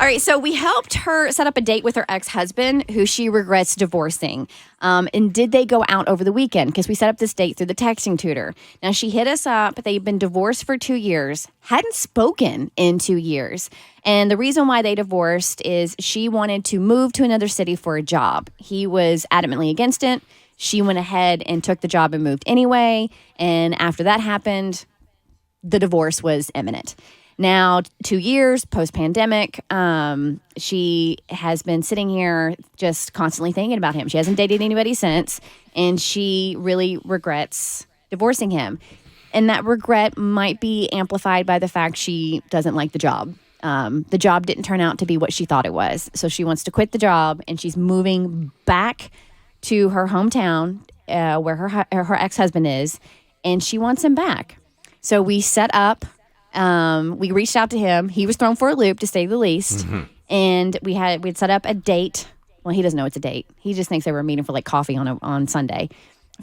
All right, so we helped her set up a date with her ex-husband, who she regrets divorcing. And did they go out over the weekend? Because we set up this date through the texting tutor. Now, she hit us up. They've been divorced for 2 years, hadn't spoken in 2 years. And the reason why they divorced is she wanted to move to another city for a job. He was adamantly against it. She went ahead and took the job and moved anyway. And after that happened, the divorce was imminent. Now, 2 years post-pandemic, she has been sitting here just constantly thinking about him. She hasn't dated anybody since, and she really regrets divorcing him. And that regret might be amplified by the fact she doesn't like the job. The job didn't turn out to be what she thought it was. So she wants to quit the job, and she's moving back to her hometown where her ex-husband is, and she wants him back. So we set up... we reached out to him. He was thrown for a loop, to say the least. Mm-hmm. And we'd set up a date. Well, he doesn't know it's a date. He just thinks they were meeting for like coffee on Sunday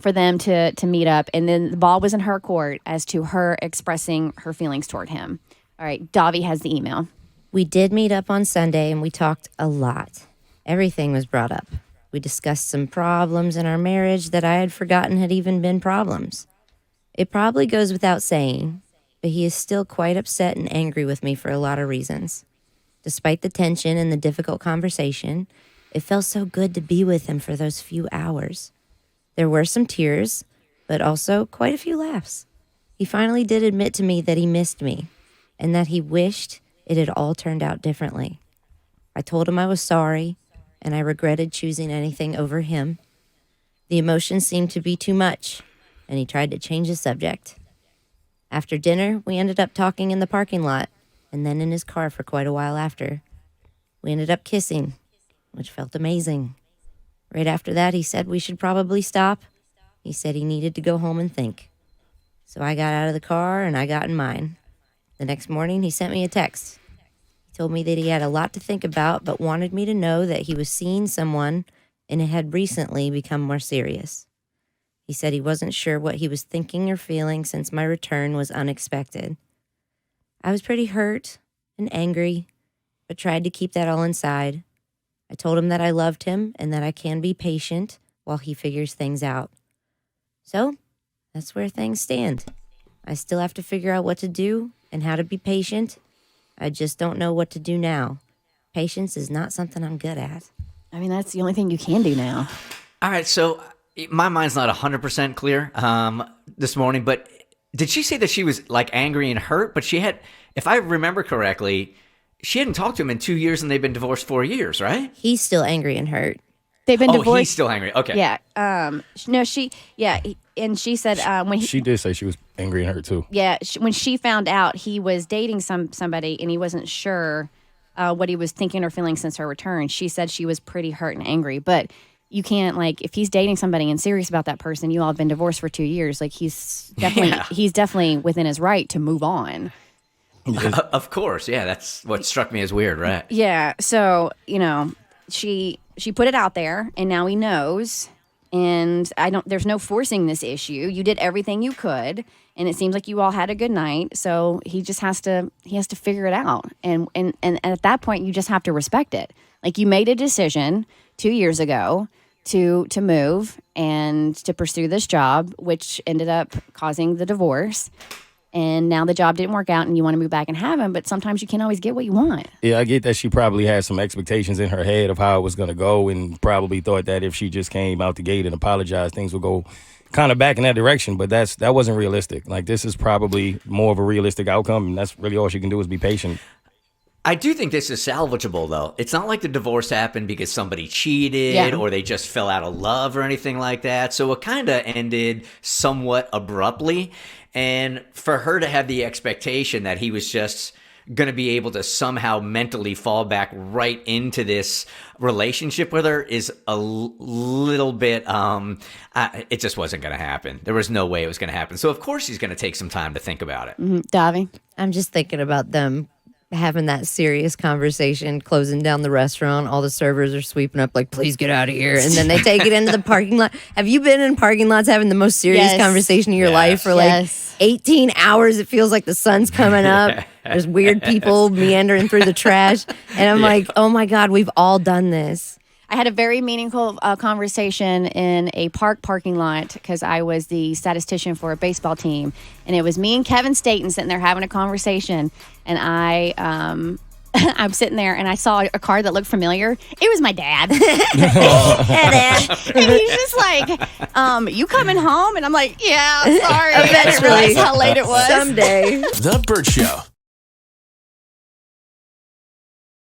for them to meet up. And then the ball was in her court as to her expressing her feelings toward him. All right, Davi has the email. We did meet up on Sunday and we talked a lot. Everything was brought up. We discussed some problems in our marriage that I had forgotten had even been problems. It probably goes without saying, but he is still quite upset and angry with me for a lot of reasons. Despite the tension and the difficult conversation, it felt so good to be with him for those few hours. There were some tears, but also quite a few laughs. He finally did admit to me that he missed me and that he wished it had all turned out differently. I told him I was sorry and I regretted choosing anything over him. The emotion seemed to be too much, and he tried to change the subject. After dinner, we ended up talking in the parking lot and then in his car for quite a while after. We ended up kissing, which felt amazing. Right after that, he said we should probably stop. He said he needed to go home and think. So I got out of the car and I got in mine. The next morning, he sent me a text. He told me that he had a lot to think about, but wanted me to know that he was seeing someone and it had recently become more serious. He said he wasn't sure what he was thinking or feeling since my return was unexpected. I was pretty hurt and angry, but tried to keep that all inside. I told him that I loved him and that I can be patient while he figures things out. So, that's where things stand. I still have to figure out what to do and how to be patient. I just don't know what to do now. Patience is not something I'm good at. I mean, that's the only thing you can do now. All right, so my mind's not 100% clear this morning, but did she say that she was like angry and hurt? But she had, if I remember correctly, she hadn't talked to him in 2 years and they've been divorced 4 years, right? He's still angry and hurt. They've been divorced. Oh, he's still angry. Okay. Yeah. No, and she said when she did say she was angry and hurt too. Yeah, when she found out he was dating somebody and he wasn't sure what he was thinking or feeling since her return, she said she was pretty hurt and angry. But you can't, like, if he's dating somebody and serious about that person, you all have been divorced for 2 years. Like, he's definitely within his right to move on. Of course, yeah. That's what struck me as weird, right? Yeah. So she put it out there, and now he knows. And there's no forcing this issue. You did everything you could, and it seems like you all had a good night. So he just has to figure it out. And at that point, you just have to respect it. Like, you made a decision 2 years ago to move and to pursue this job, which ended up causing the divorce. And now the job didn't work out and you want to move back and have him, but sometimes you can't always get what you want. Yeah, I get that she probably had some expectations in her head of how it was going to go and probably thought that if she just came out the gate and apologized, things would go kind of back in that direction. But that wasn't realistic. Like, this is probably more of a realistic outcome, and that's really all she can do is be patient. I do think this is salvageable, though. It's not like the divorce happened because somebody cheated or they just fell out of love or anything like that. So it kind of ended somewhat abruptly. And for her to have the expectation that he was just going to be able to somehow mentally fall back right into this relationship with her is a little bit, it just wasn't going to happen. There was no way it was going to happen. So, of course, he's going to take some time to think about it. Mm-hmm. Davi? I'm just thinking about them having that serious conversation, closing down the restaurant. All the servers are sweeping up like, please get out of here. And then they take it into the parking lot. Have you been in parking lots having the most serious conversation of your life for like 18 hours? It feels like the sun's coming up. There's weird people meandering through the trash. And I'm like, oh my God, we've all done this. I had a very meaningful conversation in a parking lot because I was the statistician for a baseball team. And it was me and Kevin Staten sitting there having a conversation. And I'm sitting there and I saw a car that looked familiar. It was my dad. Hey, Dad. And he's just like, you coming home? And I'm like, yeah, sorry. I didn't Eventually. realize how late it was. Someday. The Bert Show.